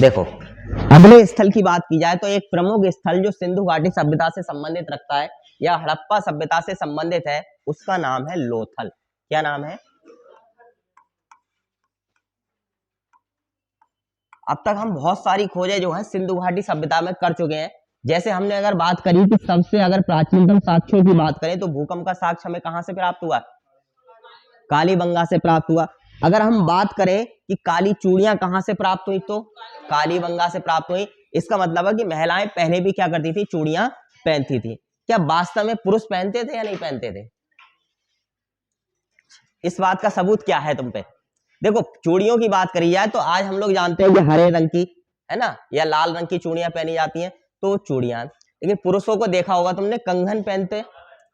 देखो, अगले स्थल की बात की जाए तो एक प्रमुख स्थल जो सिंधु घाटी सभ्यता से संबंधित रखता है या हड़प्पा सभ्यता से संबंधित है, उसका नाम है लोथल। क्या नाम है? अब तक हम बहुत सारी खोजें जो है सिंधु घाटी सभ्यता में कर चुके हैं। जैसे हमने अगर बात करी कि सबसे अगर प्राचीनतम साक्ष्यों की बात करें तो भूकंप का साक्ष्य हमें कहां से प्राप्त हुआ? कालीबंगा से प्राप्त हुआ। अगर हम बात करें कि काली चूड़ियां कहां से प्राप्त हुई, तो कालीबंगा से प्राप्त हुई। इसका मतलब है कि महिलाएं पहले भी क्या करती थी? चूड़ियां पहनती थी। क्या वास्तव में पुरुष पहनते थे या नहीं पहनते थे? इस बात का सबूत क्या है तुम पे? देखो, चूड़ियों की बात करी जाए तो आज हम लोग जानते हैं कि हरे रंग की, है ना, या लाल रंग की चूड़ियां पहनी जाती हैं, तो चूड़ियां। लेकिन पुरुषों को देखा होगा तुमने, कंगन पहनते,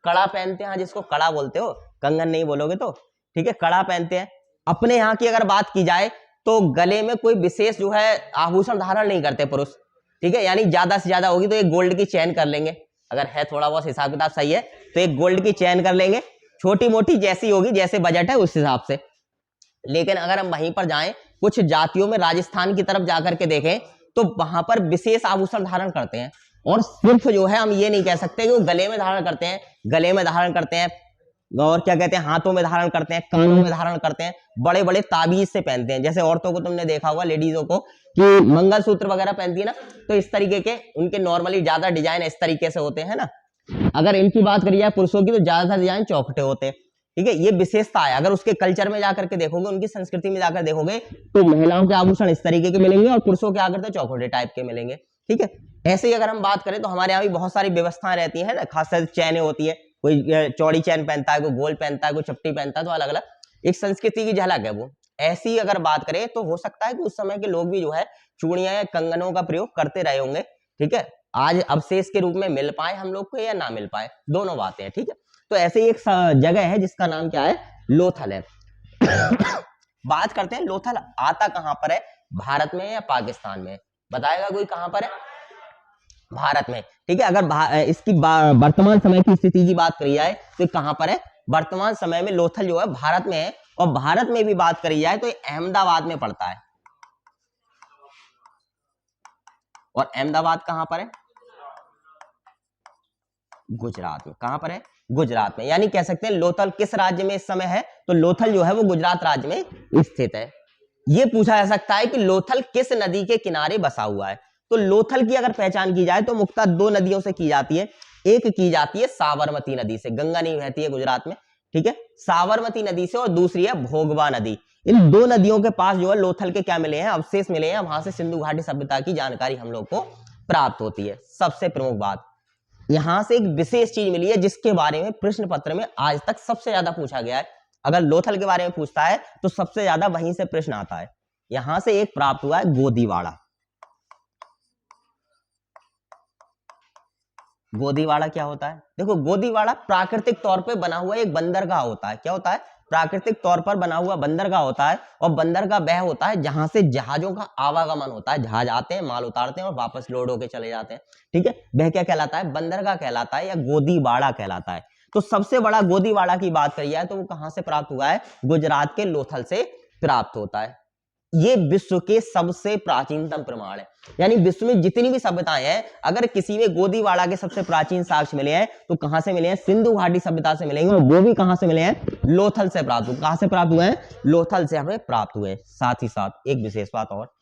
कड़ा पहनते हैं, जिसको कड़ा बोलते हो, कंगन नहीं बोलोगे तो, ठीक है, कड़ा पहनते हैं। अपने यहाँ की अगर बात की जाए तो गले में कोई विशेष जो है आभूषण धारण नहीं करते पुरुष, ठीक है, यानी ज्यादा से ज्यादा होगी तो एक गोल्ड की चेन कर लेंगे, अगर है थोड़ा बहुत हिसाब किताब सही है तो एक गोल्ड की चेन कर लेंगे, छोटी मोटी जैसी होगी, जैसे बजट है उस हिसाब से। लेकिन अगर हम वहीं पर जाएं, कुछ जातियों में राजस्थान की तरफ जाकर के देखें तो वहां पर विशेष आभूषण धारण करते हैं, और सिर्फ जो है हम ये नहीं कह सकते कि वो गले में धारण करते हैं, गले में धारण करते हैं, और क्या कहते हैं, हाथों में धारण करते हैं, कानों में धारण करते हैं, बड़े बड़े ताबीज से पहनते हैं। जैसे औरतों को तुमने देखा होगा, लेडीजों को, कि मंगलसूत्र वगैरह पहनती है ना, तो इस तरीके के उनके नॉर्मली ज्यादा डिजाइन इस तरीके से होते हैं ना। अगर इनकी बात करी जाए पुरुषों की तो ज्यादातर डिजाइन चौखटे होते हैं, ठीक है, ये विशेषता है। अगर उसके कल्चर में जाकर के देखोगे, उनकी संस्कृति में जाकर देखोगे तो महिलाओं के आभूषण इस तरीके के मिलेंगे और पुरुषों के आकर चौखटे टाइप के मिलेंगे, ठीक है। ऐसे ही अगर हम बात करें तो हमारे यहाँ भी बहुत सारी व्यवस्थाएं रहती है ना, खासकर चैनें होती है, कोई चौड़ी चैन पहनता है, कोई गोल पहनता है, कोई चपटी पहनता है, तो अलग अलग एक संस्कृति की झलक है वो। ऐसी अगर बात करें तो हो सकता है कि उस समय के लोग भी जो है चूड़ियां या कंगनों का प्रयोग करते रहे होंगे, ठीक है। आज अवशेष के रूप में मिल पाए हम लोग को या ना मिल पाए, दोनों बातें हैं, ठीक है। तो ऐसे ही एक जगह है जिसका नाम क्या है? लोथल है। बात करते हैं लोथल आता कहां पर है, भारत में या पाकिस्तान में? बताएगा कोई कहां पर है? भारत में, ठीक है। अगर इसकी वर्तमान समय की स्थिति की बात करी जाए तो कहां पर है? वर्तमान समय में लोथल जो है भारत में है, और भारत में भी बात करी जाए तो अहमदाबाद में पड़ता है। और अहमदाबाद कहां पर है? गुजरात में। कहां पर है? गुजरात में। यानी कह सकते हैं लोथल किस राज्य में इस समय है, तो लोथल जो है वो गुजरात राज्य में स्थित है। यह पूछा जा सकता है कि लोथल किस नदी के किनारे बसा हुआ है, तो लोथल की अगर पहचान की जाए तो मुख्यतः दो नदियों से की जाती है। एक की जाती है साबरमती नदी से, गंगा नहीं बहती है गुजरात में, ठीक है, साबरमती नदी से, और दूसरी है भोगवा नदी। इन दो नदियों के पास जो है लोथल के क्या मिले हैं? अवशेष मिले हैं। वहां से सिंधु घाटी सभ्यता की जानकारी हम लोग को प्राप्त होती है। सबसे प्रमुख बात, यहां से एक विशेष चीज मिली है जिसके बारे में प्रश्न पत्र में आज तक सबसे ज्यादा पूछा गया है। अगर लोथल के बारे में पूछता है तो सबसे ज्यादा वहीं से प्रश्न आता है। यहां से एक प्राप्त हुआ है गोदीवाड़ा। गोदीवाड़ा क्या होता है? देखो, गोदीवाड़ा प्राकृतिक तौर पे बना हुआ एक बंदरगाह होता है। क्या होता है? प्राकृतिक तौर पर बना हुआ बंदरगाह होता है, और बंदरगाह वह होता है जहां से जहाजों का आवागमन होता है। जहाज आते हैं, माल उतारते हैं और वापस लोड होके चले जाते हैं, ठीक है। वह क्या कहलाता है? बंदरगाह कहलाता है, या गोदीवाड़ा कहलाता है। तो सबसे बड़ा गोदीवाड़ा की बात करी जाए तो वो कहां से प्राप्त हुआ है? गुजरात के लोथल से प्राप्त होता है। ये विश्व के सबसे प्राचीनतम प्रमाण है। यानी विश्व में जितनी भी सभ्यताएं हैं, अगर किसी में गोदीवाड़ा के सबसे प्राचीन साक्ष्य मिले हैं तो कहां से मिले हैं? सिंधु घाटी सभ्यता से मिलेंगे, और वो भी कहां से मिले हैं? लोथल से प्राप्त हुए। कहां से प्राप्त हुए हैं? लोथल से हमें प्राप्त हुए। साथ ही साथ एक विशेष बात और,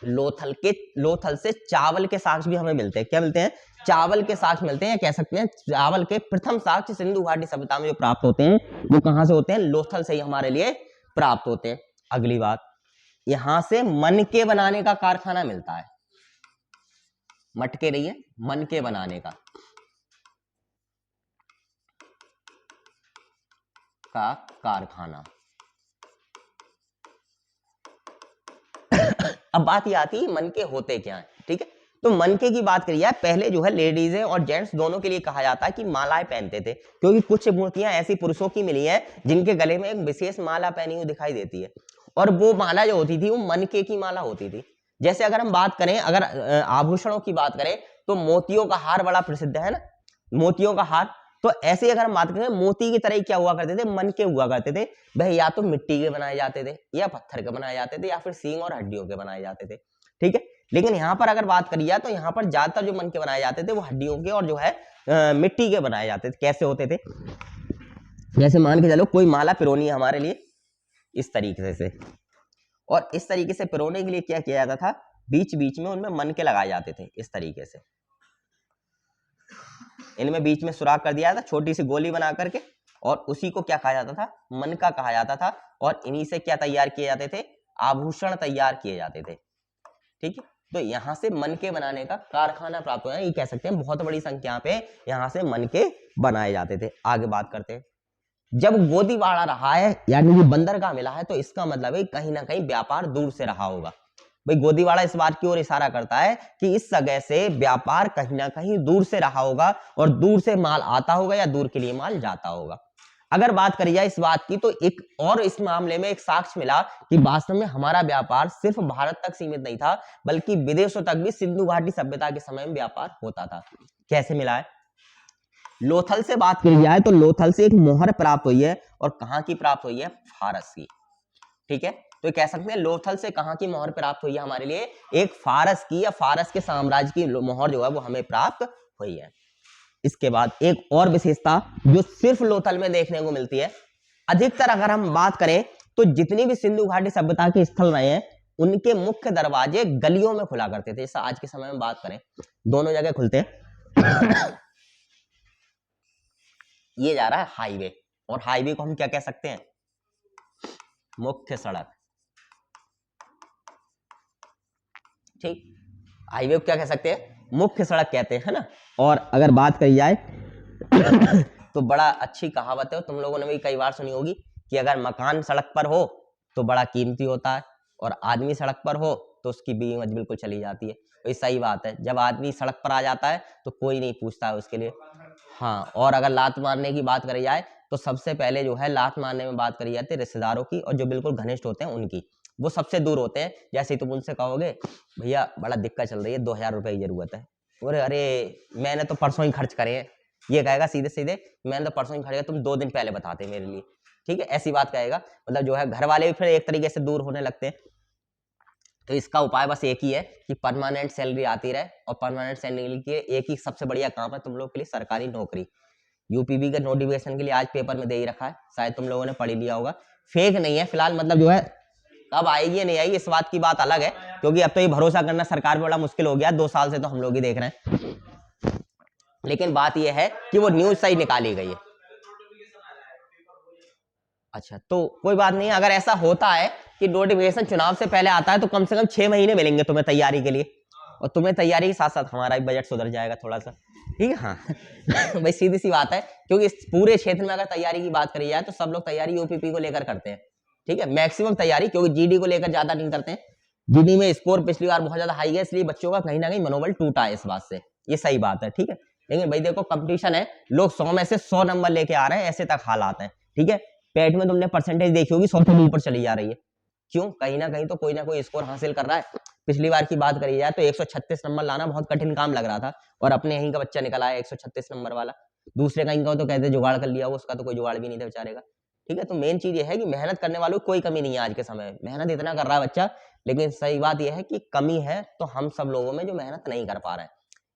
लोथल से चावल के साक्ष्य भी हमें मिलते हैं। क्या मिलते हैं? चावल के साक्ष्य मिलते हैं। कह सकते हैं चावल के प्रथम साक्ष्य सिंधु घाटी सभ्यता में जो प्राप्त होते हैं वो कहां से होते हैं? लोथल से ही हमारे लिए प्राप्त होते हैं। अगली बात, यहां से मनके बनाने का कारखाना मिलता है। मटके नहीं है, मनके बनाने का कारखाना। अब बात ये आती है मनके होते क्या है, ठीक है। तो मनके की बात करिए, पहले जो है लेडीज और जेंट्स दोनों के लिए कहा जाता है कि मालाएं पहनते थे, क्योंकि कुछ मूर्तियां ऐसी पुरुषों की मिली है जिनके गले में एक विशेष माला पहनी हुई दिखाई देती है, और वो माला जो होती थी वो मनके की माला होती थी। जैसे अगर हम बात करें, अगर आभूषणों की बात करें तो मोतियों का हार बड़ा प्रसिद्ध है ना, मोतियों का हार। तो ऐसे अगर हम बात करें, मोती की तरह क्या हुआ करते थे, मन के हुआ करते थे वह, या तो मिट्टी के बनाए जाते थे या पत्थर के बनाए जाते थे या फिर सींग और हड्डियों के बनाए जाते थे, ठीक है। लेकिन यहाँ पर अगर बात करी जाए तो यहाँ पर ज्यादातर जो मन के बनाए जाते थे वो हड्डियों के और जो है मिट्टी के बनाए जाते थे। कैसे होते थे, जैसे मान के चलो कोई माला पिरोनी है हमारे लिए इस तरीके से, और इस तरीके से पिरोने के लिए क्या किया जाता था, बीच बीच में उनमें मन के लगाए जाते थे इस तरीके से, इनमें बीच में सुराख कर दिया था छोटी सी गोली बना करके, और उसी को क्या कहा जाता था, मन का कहा जाता था। और इन्हीं से क्या तैयार किए जाते थे, आभूषण तैयार किए जाते थे, ठीक है। तो यहाँ से मन के बनाने का कारखाना प्राप्त हुआ है, ये कह सकते हैं बहुत बड़ी संख्या पे यहाँ से मन के बनाए जाते थे। आगे बात करते हैं, जब गोदीवाड़ा रहा है यानी कि बंदरगाह मिला है तो इसका मतलब है कहीं ना कहीं व्यापार दूर से रहा होगा। भाई गोदीवाड़ा इस बात की ओर इशारा करता है कि इस जगह से व्यापार कहीं ना कहीं दूर से रहा होगा, और दूर से माल आता होगा या दूर के लिए माल जाता होगा। अगर बात करी जाए इस बात की तो एक और इस मामले में एक साक्ष्य मिला कि वास्तव में हमारा व्यापार सिर्फ भारत तक सीमित नहीं था, बल्कि विदेशों तक भी सिंधु घाटी सभ्यता के समय में व्यापार होता था। कैसे मिला है, लोथल से बात करी जाए तो लोथल से एक मोहर प्राप्त हुई है, और कहां की प्राप्त हुई है, फारस की, ठीक है। तो कह सकते हैं लोथल से कहां की मोहर प्राप्त हुई है हमारे लिए, एक फारस की या फारस के साम्राज्य की मोहर जो है वो हमें प्राप्त हुई है। इसके बाद एक और विशेषता जो सिर्फ लोथल में देखने को मिलती है, अधिकतर अगर हम बात करें तो जितनी भी सिंधु घाटी सभ्यता के स्थल रहे हैं उनके मुख्य दरवाजे गलियों में खुला करते थे। जैसे आज के समय में बात करें दोनों जगह खुलते हैं। ये जा रहा है हाईवे, और हाईवे को हम क्या कह सकते हैं, मुख्य सड़क, ठीक। हाईवे को क्या कह सकते हैं, मुख्य सड़क कहते हैं ना। और अगर बात करी जाए तो बड़ा अच्छी कहावत है, तुम लोगों ने भी कई बार सुनी होगी कि अगर मकान सड़क पर हो तो बड़ा कीमती होता है, और आदमी सड़क पर हो तो उसकी बीवी बिल्कुल चली जाती है। तो ये सही बात है, जब आदमी सड़क पर आ जाता है तो कोई नहीं पूछता है उसके लिए। हाँ, और अगर लात मारने की बात करी जाए तो सबसे पहले जो है लात मारने में बात करी जाती है रिश्तेदारों की, और जो बिल्कुल घनिष्ठ होते हैं उनकी, वो सबसे दूर होते हैं। जैसे तुम उनसे कहोगे भैया बड़ा दिक्कत चल रही है, 2000 रुपए की जरूरत है, अरे अरे मैंने तो परसों ही खर्च करे हैं, ये कहेगा सीधे सीधे, मैंने तो परसों ही खर्च किया, तुम 2 दिन पहले बताते मेरे लिए, ठीक है, ऐसी बात कहेगा। मतलब जो है घर वाले भी फिर एक तरीके से दूर होने लगते हैं। तो इसका उपाय बस एक ही है कि परमानेंट सैलरी आती रहे, और परमानेंट सैलरी के एक ही सबसे बढ़िया काम है तुम लोग के लिए, सरकारी नौकरी। यूपीबी के नोटिफिकेशन के लिए आज पेपर में दे ही रखा है, शायद तुम लोगों ने पढ़ ही लिया होगा, फेक नहीं है फिलहाल, मतलब जो है कब आएगी या नहीं आएगी इस बात की बात अलग है, क्योंकि अब तो ये भरोसा करना सरकार पे बड़ा मुश्किल हो गया, 2 साल से तो हम लोग ही देख रहे हैं। लेकिन बात यह है कि वो न्यूज सही निकाली गई है। अच्छा, तो कोई बात नहीं, अगर ऐसा होता है कि नोटिफिकेशन चुनाव से पहले आता है तो कम से कम 6 महीने मिलेंगे तुम्हें तैयारी के लिए, और तुम्हें तैयारी के साथ साथ हमारा भी बजट सुधर जाएगा थोड़ा सा, ठीक है। हाँ भाई सीधी सी बात है, क्योंकि इस पूरे क्षेत्र में अगर तैयारी की बात करी जाए तो सब लोग तैयारी यूपीपी को लेकर करते हैं, ठीक है, मैक्सिमम तैयारी, क्योंकि जीडी को लेकर ज्यादा नहीं करते हैं। जीडी में स्कोर पिछली बार बहुत ज्यादा हाई है, इसलिए बच्चों का कहीं ना कहीं मनोबल टूटा है इस बात से, ये सही बात है, ठीक है। लेकिन भाई देखो कंपटीशन है, लोग 100 में से 100 नंबर लेके आ रहे हैं, ऐसे तक हालात है, ठीक है। पेट में तुमने परसेंटेज देखी होगी 100 से ऊपर चली जा रही है, क्यों, कहीं ना कहीं तो कोई ना कोई स्कोर हासिल कर रहा है। पिछली बार की बात करी जाए तो 136 नंबर लाना बहुत कठिन काम लग रहा था, और अपने यहीं का बच्चा निकला है 136 नंबर वाला। दूसरे कहीं का तो कहते जुगाड़ कर लिया, उसका तो कोई जुगाड़ भी नहीं था बेचारे का, ठीक है। तो मेन चीज ये है कि मेहनत करने वालों की कोई कमी नहीं है आज के समय में, मेहनत इतना कर रहा है बच्चा, लेकिन सही बात यह है कि कमी है तो हम सब लोगों में जो मेहनत नहीं कर पा रहे हैं।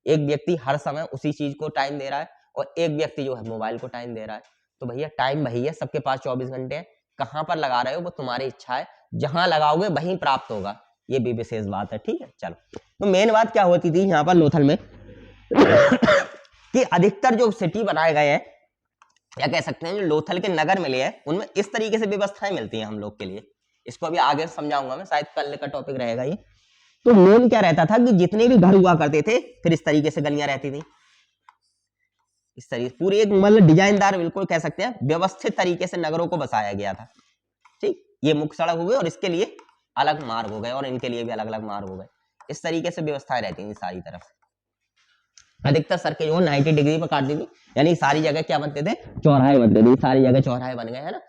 एक व्यक्ति हर समय उसी चीज को टाइम दे रहा है, और एक व्यक्ति जो है मोबाइल को टाइम दे रहा है। तो भैया टाइम वही है, सबके पास 24 घंटे हैं, कहाँ पर लगा रहे हो वो तुम्हारी इच्छा है, जहां लगाओगे वहीं प्राप्त होगा, ये भी विशेष बात है, ठीक है। चलो, तो मेन बात क्या होती थी यहाँ पर लोथल में कि अधिकतर जो सिटी बनाए गए हैं, या कह सकते हैं जो लोथल के नगर मिले हैं, उनमें इस तरीके से व्यवस्थाएं मिलती हैं हम लोग के लिए। इसको अभी आगे समझाऊंगा मैं, शायद कल का टॉपिक रहेगा ये। तो मेन क्या रहता था कि जितने भी घर हुआ करते थे फिर इस तरीके से गलियां रहती थी, इस तरीके पूरी एक मतलब डिजाइनदार, बिल्कुल कह सकते हैं व्यवस्थित तरीके से नगरों को बसाया गया था, ठीक। ये मुख्य सड़क हो गई, और इसके लिए अलग मार्ग हो गए, और इनके लिए भी अलग अलग मार्ग हो गए, इस तरीके से व्यवस्थाएं रहती थी सारी तरफ। अधिकतर सड़कें जो 90 डिग्री पर काटती थी, यानी सारी जगह क्या बनते थे, चौराहे बनते थे, सारी जगह चौराहे बन गए, है ना।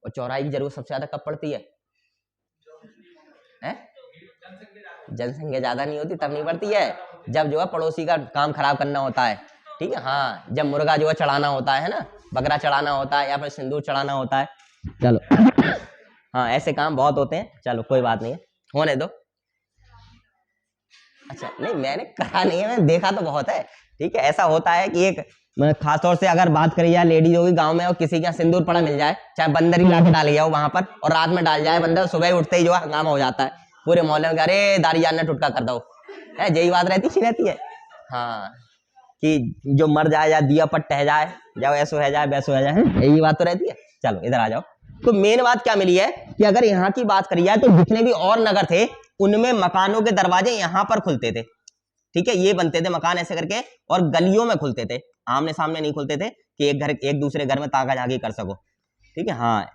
और चौराहे की जरूरत सबसे ज्यादा कब पड़ती है? जनसंख्या ज्यादा नहीं होती तब नहीं पड़ती है, जब जो है पड़ोसी का काम खराब करना होता है, ठीक है। हाँ, जब मुर्गा जो है चढ़ाना होता है ना, बकरा चढ़ाना होता है या फिर सिंदूर चढ़ाना होता है। चलो हाँ, ऐसे काम बहुत होते हैं। चलो कोई बात नहीं है, होने दो। अच्छा नहीं, मैंने कहा नहीं है, मैंने देखा तो बहुत है। ठीक है, ऐसा होता है कि एक खासतौर से अगर बात करी जाए लेडीज होगी गांव में और किसी का सिंदूर पड़ा मिल जाए, चाहे बंदर ही लाके डाल जाओ वहां पर और रात में डाल जाए बंदर, सुबह उठते ही जो है हंगामा हो जाता है पूरे मोहल्ले में, अरे दारी जान ने टुटका कर दो है, यही बात रहती है। हाँ, कि जो मर जाए या दिया पर टह जाए, जब ऐसो है जाए वैसो है जाए, यही बात तो रहती है। चलो इधर आ जाओ। तो मेन बात क्या मिली है कि अगर यहाँ की बात करी जाए तो जितने भी और नगर थे उनमें मकानों के दरवाजे यहाँ पर खुलते थे। ठीक है, ये बनते थे मकान ऐसे करके और गलियों में खुलते थे, आमने सामने नहीं खुलते थे कि एक दूसरे घर में ताका झाकी कर सको। ठीक है, हाँ,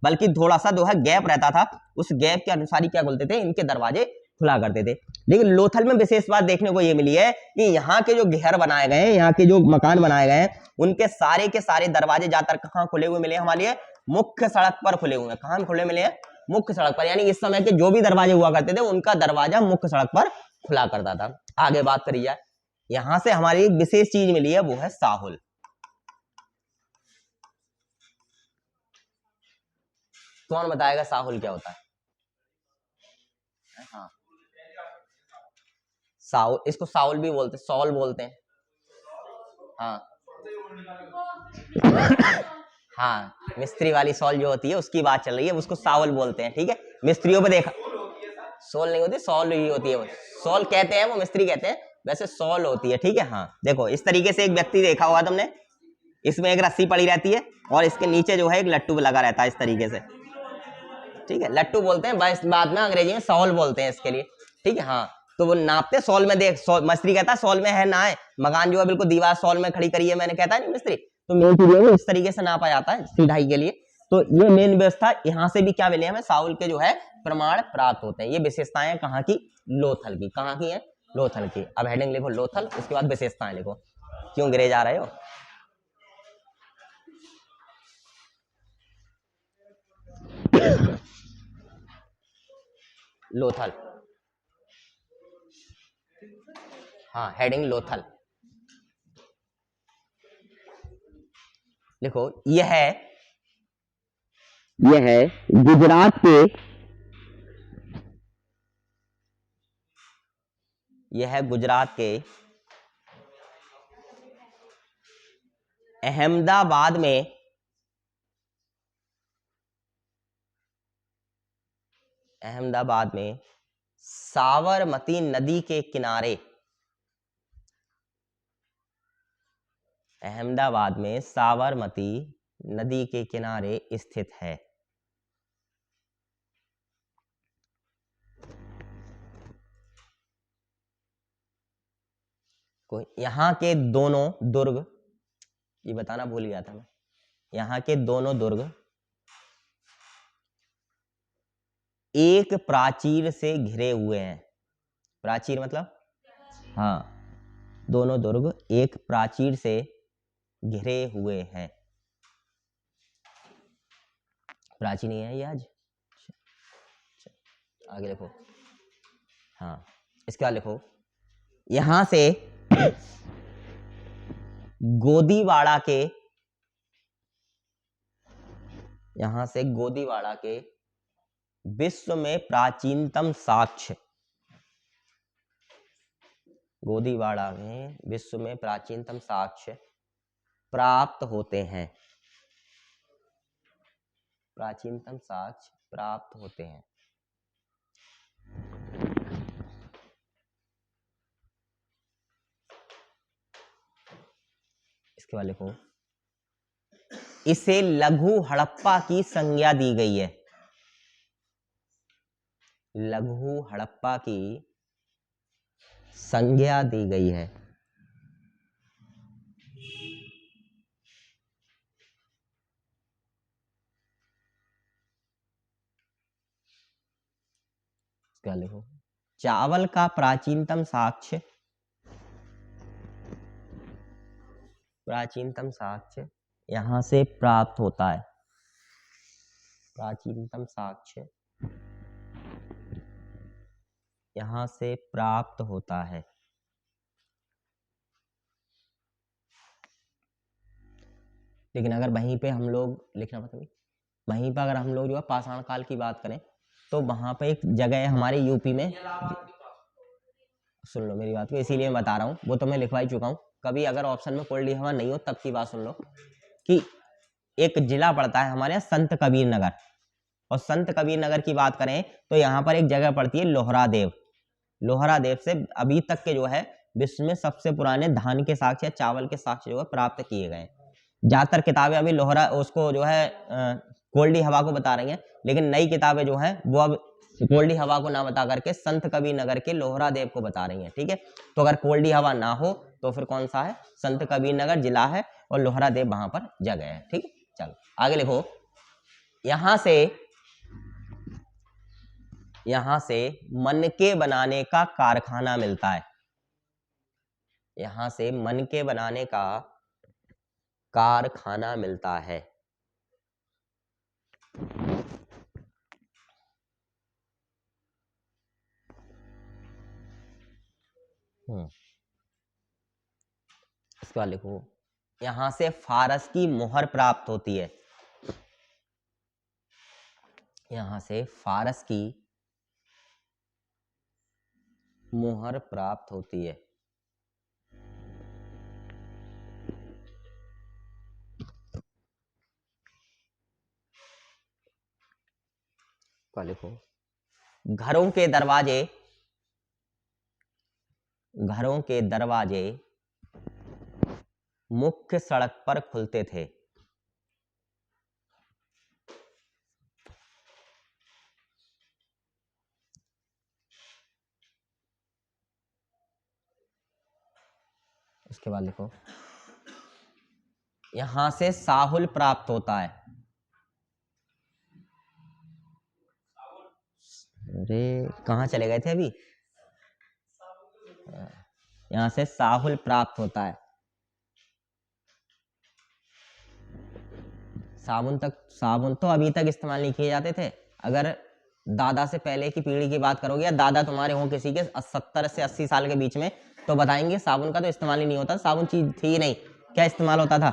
बल्कि थोड़ा सा जो है गैप रहता था, उस गैप के अनुसार ही क्या बोलते थे, इनके दरवाजे खुला करते थे। लेकिन लोथल में विशेष बात देखने को ये मिली है कि यहाँ के जो घर बनाए गए हैं, यहाँ के जो मकान बनाए गए हैं, उनके सारे के सारे दरवाजे ज्यादातर कहाँ खुले हुए मिले हमारे लिए, मुख्य सड़क पर खुले हुए हैं। कहाँ खुले मिले हैं, मुख्य सड़क पर। यानी इस समय के जो भी दरवाजे हुआ करते थे उनका दरवाजा मुख्य सड़क पर खुला करता था। आगे बात करी जाए, यहां से हमारी एक विशेष चीज मिली है, वो है साहुल। कौन बताएगा साहुल क्या होता है? हाँ, साहुल, इसको साहुल भी बोलते हैं, सॉल बोलते हैं। हाँ हाँ, मिस्त्री वाली सॉल जो होती है उसकी बात चल रही है, उसको साहुल बोलते हैं। ठीक है, मिस्त्रियों पे देखा, सॉल नहीं होती, सॉल ही होती है वो। सॉल कहते हैं वो, मिस्त्री कहते हैं, वैसे सॉल होती है। ठीक है, हाँ, देखो इस तरीके से एक व्यक्ति देखा होगा तुमने, इसमें एक रस्सी पड़ी रहती है और इसके नीचे जो है एक लट्टू लगा रहता है इस तरीके से। ठीक है, लट्टू बोलते हैं, बाद में अंग्रेजी में सॉल बोलते हैं इसके लिए। ठीक है, हाँ, तो वो नापते सॉल में, देख मिस्त्री कहता है सॉल में है ना है, मकान जो है बिल्कुल दीवार सॉल में खड़ी करी है, मैंने कहता है नहीं मिस्त्री, तो मेन चीज है इस तरीके से नापा जाता है सीधाई के लिए। तो ये मेन व्यवस्था, यहाँ से भी क्या मिले हमें, साहुल के जो है प्रमाण प्राप्त होते हैं। ये विशेषताएं कहाँ की, लोथल की। कहाँ की है, लोथल की। अब हेडिंग लिखो लोथल, उसके बाद विशेषताएं लिखो। क्यों गिरे जा रहे हो? लोथल, हाँ, हेडिंग लोथल लिखो। यह है गुजरात के, यह है गुजरात के अहमदाबाद में साबरमती नदी के किनारे, अहमदाबाद में साबरमती नदी के किनारे स्थित है। यहाँ के दोनों दुर्ग, ये बताना भूल गया था मैं, यहाँ के दोनों दुर्ग एक प्राचीर से घिरे हुए हैं। प्राचीर मतलब, हाँ, दोनों दुर्ग एक प्राचीर से घिरे हुए हैं। प्राचीर नहीं है ये आज। आगे लिखो, हाँ, इसके बाद लिखो, यहां से गोदीवाड़ा के, यहां से गोदीवाड़ा के विश्व में प्राचीनतम साक्ष्य, गोदीवाड़ा में विश्व में प्राचीनतम साक्ष्य प्राप्त होते हैं। प्राचीनतम साक्ष्य प्राप्त होते हैं। इसके बाद लिखो, इसे लघु हड़प्पा की संज्ञा दी गई है। लघु हड़प्पा की संज्ञा दी गई है। क्या लिखो, चावल का प्राचीनतम साक्ष्य, प्राचीनतम साक्ष्य यहां से प्राप्त होता है। प्राचीनतम साक्ष्य यहां से प्राप्त होता है। लेकिन अगर वहीं पे हम लोग लिखना मतलब वहीं पर अगर हम लोग जो है पाषाण काल की बात करें तो वहां पे एक जगह है हमारे यूपी में, सुन लो मेरी बात को, इसीलिए मैं बता रहा हूँ, वो तो मैं लिखवा ही चुका हूँ। कभी अगर ऑप्शन में कोल्डी हवा नहीं हो तब की बात सुन लो कि एक जिला पड़ता है हमारे यहाँ संत कबीर नगर, और संत कबीर नगर की बात करें तो यहाँ पर एक जगह पड़ती है लोहरा देव। लोहरा देव से अभी तक के जो है विश्व में सबसे पुराने धान के साक्ष्य या चावल के साक्ष्य जो है प्राप्त किए गए हैं। ज्यादातर किताबें अभी लोहरा उसको जो है कोल्डी हवा को बता रही हैं, लेकिन नई किताबें जो हैं वो अब कोल्डी हवा को ना बता करके संत कबीर नगर के लोहरा देव को बता रही हैं। ठीक है, तो अगर कोल्डी हवा ना हो तो फिर कौन सा है, संत कबीर नगर जिला है और लोहरा देव वहां पर जगह है। ठीक है, चलो आगे लिखो। यहां से मनके बनाने का कारखाना मिलता है। यहां से मनके बनाने का कारखाना मिलता है। इसके बाद लिखो, यहां से फारस की मोहर प्राप्त होती है। यहां से फारस की मोहर प्राप्त होती है। लिखो, घरों के दरवाजे मुख्य सड़क पर खुलते थे। उसके बाद लिखो, यहां से साहुल प्राप्त होता है। अरे कहाँ चले गए थे अभी, यहां से साहुल प्राप्त होता है। साबुन तो अभी तक इस्तेमाल नहीं किए जाते थे। अगर दादा से पहले की पीढ़ी की बात करोगे या दादा तुम्हारे हो किसी के 70 से 80 साल के बीच में, तो बताएंगे साबुन का तो इस्तेमाल ही नहीं होता। साबुन चीज थी ही नहीं। क्या इस्तेमाल होता था,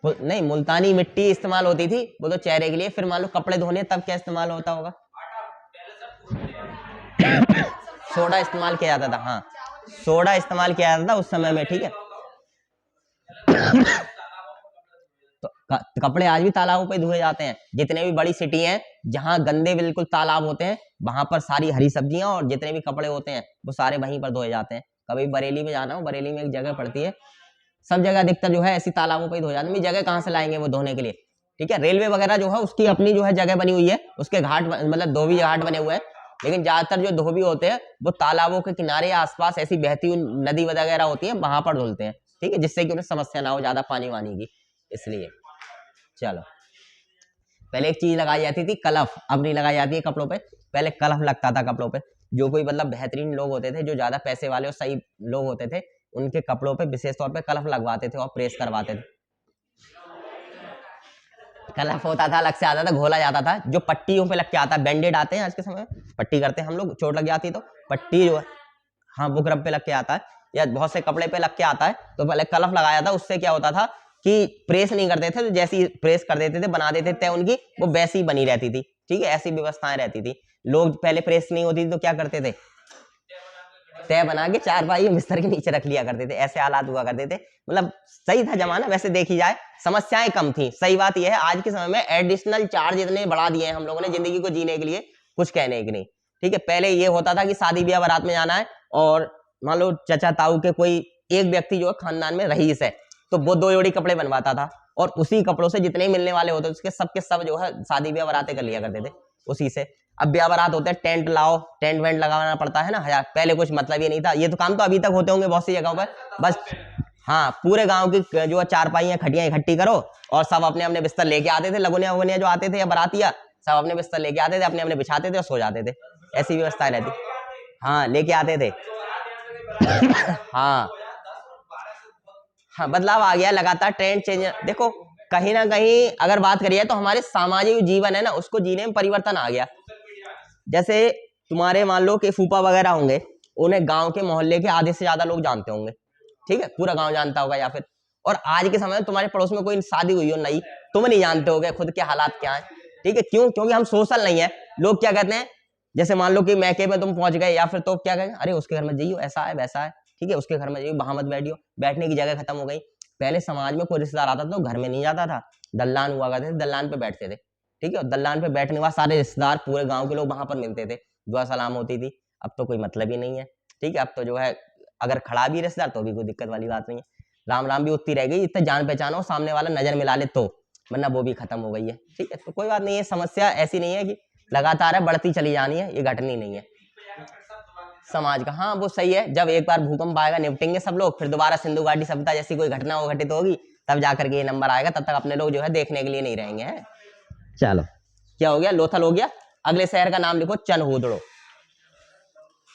नहीं मुल्तानी मिट्टी इस्तेमाल होती थी, वो तो चेहरे के लिए। फिर मान लो कपड़े धोने तब क्या इस्तेमाल होता होगा, सोडा इस्तेमाल किया जाता था। हाँ, सोडा इस्तेमाल किया जाता था उस समय में। ठीक है, तो कपड़े आज भी तालाबों पे धोए जाते हैं। जितने भी बड़ी सिटी हैं जहां गंदे बिल्कुल तालाब होते हैं, वहां पर सारी हरी सब्जियां और जितने भी कपड़े होते हैं वो सारे वहीं पर धोए जाते हैं। कभी बरेली में जाना हो, बरेली में एक जगह पड़ती है, सब जगह अधिकतर जो है ऐसी तालाबों पे ही धो जाते हैं। जगह कहाँ से लाएंगे वो धोने के लिए। ठीक है, रेलवे वगैरह जो है उसकी अपनी जो है जगह बनी हुई है, उसके घाट मतलब धोबी घाट बने हुए हैं। लेकिन ज्यादातर जो धोबी होते हैं वो तालाबों के किनारे आसपास ऐसी बहती हुई नदी वगैरह होती है वहां पर धुलते हैं। ठीक है, जिससे कि उन्हें समस्या ना हो ज्यादा पानी वानी की, इसलिए। चलो, पहले एक चीज लगाई जाती थी कलफ, अब नहीं लगाई जाती है कपड़ों पे। पहले कलफ लगता था कपड़ों पे। जो कोई मतलब बेहतरीन लोग होते थे, जो ज्यादा पैसे वाले और सही लोग होते थे, उनके कपड़ों पे विशेष तौर पे कलफ लगवाते थे और प्रेस करवाते थे। कलफ होता था, अलग से आता था, घोला जाता था, जो पट्टियों पे लग के आता है। बैंडेड आते हैं आज के समय, पट्टी करते हैं हम लोग, चोट लग जाती तो पट्टी जो है, हाँ, बुक रब पे लग के आता है या बहुत से कपड़े पे लग के आता है। तो पहले कलफ लगाया था, उससे क्या होता था कि प्रेस नहीं करते थे, तो जैसी प्रेस कर देते थे, बना देते थे उनकी, वो वैसी बनी रहती थी। ठीक है, ऐसी व्यवस्थाएं रहती थी। लोग पहले प्रेस नहीं होती थी तो क्या करते थे, तय बना के चारपाई बिस्तर के नीचे रख लिया करते थे। ऐसे हालात हुआ करते थे। मतलब सही था जमाना, वैसे देखी जाए समस्याएं कम थी। सही बात यह है, आज के समय में एडिशनल चार्ज इतने बढ़ा दिए हैं हम लोगों ने जिंदगी को जीने के लिए, कुछ कहने की नहीं। ठीक है, पहले ये होता था कि शादी ब्याह बारात में जाना है और मान लो चचा ताऊ के कोई एक व्यक्ति जो है खानदान में रईस है, तो वो 2 जोड़ी कपड़े बनवाता था और उसी कपड़ों से जितने मिलने वाले होते उसके सब के सब जो है शादी ब्याह बारातें कर लिया करते थे उसी से। अब ब्याह बारात होते हैं, टेंट लाओ, टेंट वेंट लगाना पड़ता है ना हजार। पहले कुछ मतलब ये नहीं था। ये तो काम तो अभी तक होते होंगे बहुत सी जगहों पर। बस हाँ, पूरे गांव की जो है चारपाइयां खटियां इकट्ठी करो और सब अपने अपने बिस्तर लेके आते थे। लगुनिया वगुनिया जो आते थे या बरातिया, सब अपने बिस्तर लेके आते थे, अपने अपने बिछाते थे और सो जाते थे। ऐसी व्यवस्था रहती, हाँ, लेके आते थे। हाँ हाँ, बदलाव आ गया लगातार, ट्रेंड चेंज। देखो कहीं ना कहीं अगर बात करिए तो हमारे सामाजिक जीवन है ना, उसको जीने में परिवर्तन आ गया। जैसे तुम्हारे मान लो कि फूफा वगैरह होंगे, उन्हें गांव के मोहल्ले के आधे से ज्यादा लोग जानते होंगे। ठीक है, पूरा गांव जानता होगा या फिर, और आज के समय में तुम्हारे पड़ोस में कोई शादी हुई हो नहीं, तुम नहीं जानते होगे खुद के हालात क्या है। ठीक है, क्यों? क्योंकि हम सोशल नहीं है। लोग क्या कहते हैं, जैसे मान लो कि मैके में तुम पहुंच गए, या फिर तो क्या कहेंगे, अरे उसके घर में जाइयो, ऐसा है वैसा है, ठीक है, उसके घर में जाइयो, वहां मत बैठियो, बैठने की जगह खत्म हो गई। पहले समाज में कोई रिश्तेदार आता था तो घर में नहीं जाता था, दल्लान हुआ करते थे, दल्लान पे बैठते थे। ठीक है, दल्लान पे बैठने के बाद सारे रिश्तेदार पूरे गांव के लोग वहां पर मिलते थे, दुआ सलाम होती थी। अब तो कोई मतलब ही नहीं है। ठीक है, अब तो जो है अगर खड़ा भी रिश्तेदार तो भी कोई दिक्कत वाली बात नहीं है, राम राम भी उतनी रह गई, इतने जान पहचान हो, सामने वाला नजर मिला ले तो, वरना वो भी खत्म हो गई है। ठीक है, तो कोई बात नहीं है, समस्या ऐसी नहीं है कि लगातार है बढ़ती चली जानी है, ये घटनी नहीं है समाज का। हाँ वो सही है, जब एक बार भूकंप आएगा निपटेंगे सब लोग, फिर दोबारा सिंधु घाटी सभ्यता जैसी कोई घटना वो घटित होगी, तब जाकर के ये नंबर आएगा, तब तक अपने लोग जो है देखने के लिए नहीं रहेंगे हैं। चलो, क्या हो गया, लोथल हो गया। अगले शहर का नाम लिखो चनहूदड़ो।